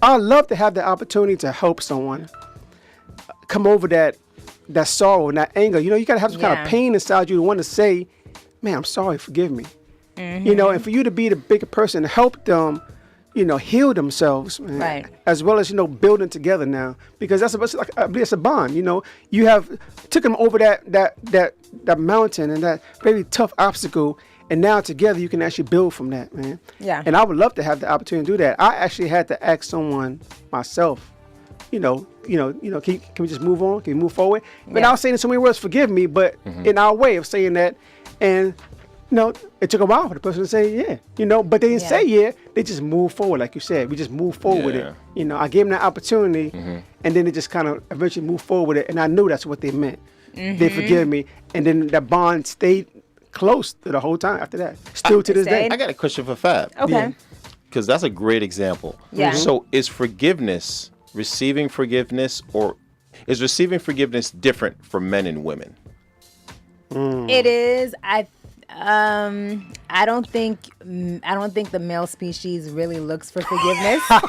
I love to have the opportunity to help someone come over that sorrow and that anger. You know, you gotta have some kind of pain inside you to want to say, "Man, I'm sorry, forgive me." Mm-hmm. You know, and for you to be the bigger person to help them, you know, heal themselves, man, right, as well as, you know, building together now, because it's a bond. You know, you have took them over that mountain and that very tough obstacle. And now together you can actually build from that, man. Yeah. And I would love to have the opportunity to do that. I actually had to ask someone myself, can we just move on? Can we move forward? But I was saying in so many words, forgive me, but in our way of saying that, and it took a while for the person to say but they didn't say they just moved forward, like you said. We just moved forward with it. You know, I gave them that opportunity, and then they just kind of eventually moved forward with it, and I knew that's what they meant. They forgive me, and then that bond stayed close to the whole time after that. Still to this day. I got a question for Fab. Okay. Because that's a great example. Yeah. So is receiving forgiveness, or is receiving forgiveness different for men and women? It is. I don't think the male species really looks for forgiveness from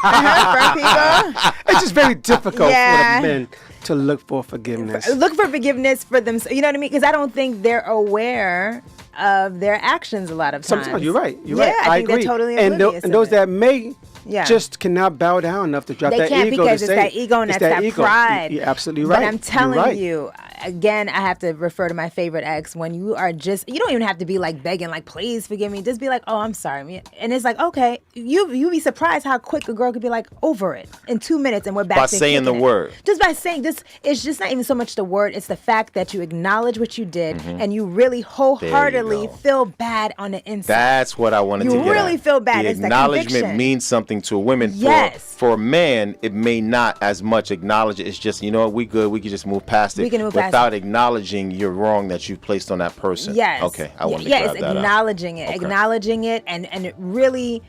people. It's just very difficult for the men to look for forgiveness. Look for forgiveness for them. You know what I mean? Because I don't think they're aware of their actions a lot of times. Sometimes you're right. I think agree. They're totally and those that may just cannot bow down enough to drop that ego. They can't because it's that ego and that's that pride. You're absolutely right. But I'm telling you, again, I have to refer to my favorite ex. When you are you don't even have to be like begging, like, please forgive me. Just be like, oh, I'm sorry. And it's like, okay, you be surprised how quick a girl could be like over it in 2 minutes and we're back. By saying the word. Just by saying this, it's just not even so much the word. It's the fact that you acknowledge what you did and you really wholeheartedly feel bad on the inside. That's what I wanted to get at. You really feel bad. The it's acknowledgement means something to a woman. For a man, it may not as much acknowledge it. It's just, you know what, we good. We can just move past it without acknowledging your wrong that you placed on that person. Yes. Okay. I want to grab that out. Acknowledging it. Okay. Acknowledging it and it really,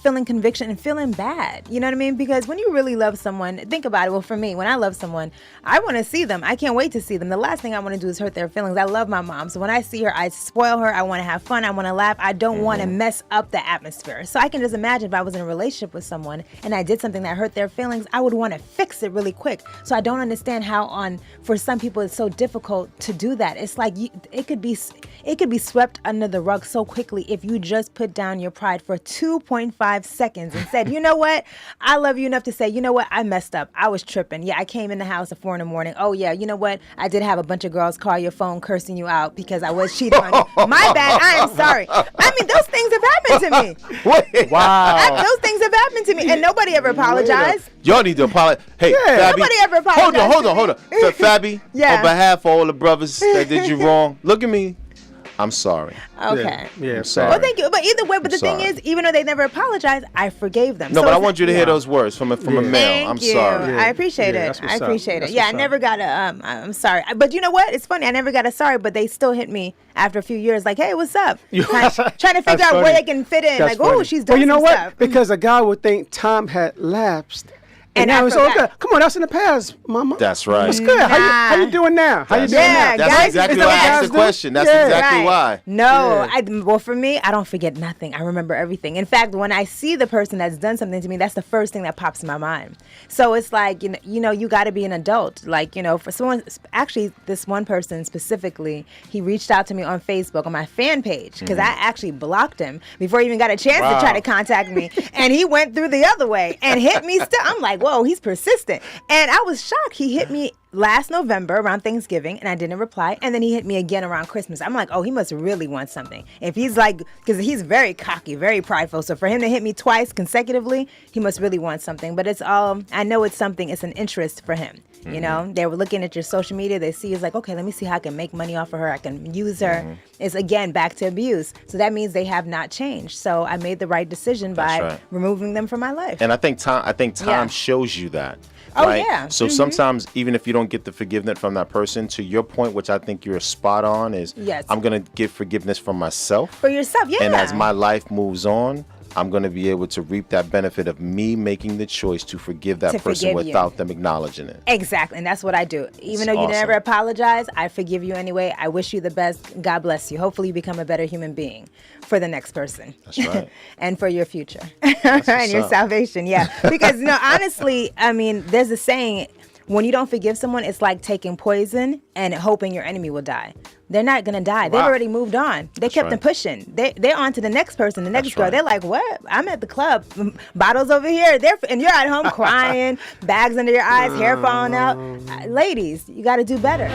feeling conviction and feeling bad. You know what I mean? Because when you really love someone, think about it. Well, for me, when I love someone, I want to see them. I can't wait to see them. The last thing I want to do is hurt their feelings. I love my mom. So when I see her, I spoil her. I want to have fun. I want to laugh. I don't want to mess up the atmosphere. So I can just imagine if I was in a relationship with someone and I did something that hurt their feelings, I would want to fix it really quick. So I don't understand how for some people it's so difficult to do that. It's like it could be swept under the rug so quickly if you just put down your pride for 2.5 seconds and said, you know what? I love you enough to say, you know what? I messed up. I was tripping. Yeah, I came in the house at 4 a.m. Oh yeah, you know what? I did have a bunch of girls call your phone cursing you out because I was cheating on you. My bad. I am sorry. I mean, those things have happened to me. Wait. Wow. Those things have happened to me, and nobody ever apologized. Y'all need to apologize. Hey, Fabby. Nobody ever apologized. Hold on. So, Fabby, on behalf of all the brothers that did you wrong, look at me. I'm sorry. Okay. Yeah, I'm sorry. Well, thank you. But either way, the thing is, even though they never apologized, I forgave them. No, but I want you to hear those words from a male. Thank I'm you. sorry. I appreciate it. I appreciate it. Yeah, I never got I'm sorry. But you know what? It's funny. I never got a sorry, but they still hit me after a few years like, hey, what's up? Trying to figure out where they can fit in. That's like, oh, she's doing you know some what? stuff. Because a guy would think time had lapsed. And now it's all good. Come on, that's in the past, mama. That's right. It's good. How you doing now? How you doing now? That's exactly why I asked the question. That's exactly why. No, well, for me, I don't forget nothing. I remember everything. In fact, when I see the person that's done something to me, that's the first thing that pops in my mind. So it's like, you got to be an adult. Like, for someone, actually, this one person specifically, he reached out to me on Facebook on my fan page because I actually blocked him before he even got a chance to try to contact me. And he went through the other way and hit me still. I'm like, whoa, he's persistent. And I was shocked. He hit me last November around Thanksgiving and I didn't reply. And then he hit me again around Christmas. I'm like, oh, he must really want something. If he's like, because he's very cocky, very prideful. So for him to hit me twice consecutively, he must really want something. But it's all, I know it's something, it's an interest for him. You know, they were looking at your social media. They see it's like, okay, let me see how I can make money off of her. I can use her. It's again back to abuse. So that means they have not changed. So I made the right decision by removing them from my life. And I think time shows you that. Oh, right? yeah. So sometimes, even if you don't get the forgiveness from that person, to your point, which I think you're spot on, is I'm going to get forgiveness from myself. For yourself, yeah. And as my life moves on, I'm going to be able to reap that benefit of me making the choice to forgive that person without them acknowledging it. Exactly. And that's what I do. Even though you never apologize, I forgive you anyway. I wish you the best. God bless you. Hopefully you become a better human being for the next person. That's right. And for your future. And your salvation. Yeah. Because, honestly, I mean, there's a saying, when you don't forgive someone, it's like taking poison and hoping your enemy will die. They're not going to die. Wow. They've already moved on. They kept them pushing. They're on to the next person, the next girl. They're like, what? I'm at the club. Bottles over here. And you're at home crying, bags under your eyes, hair falling out. Ladies, you got to do better.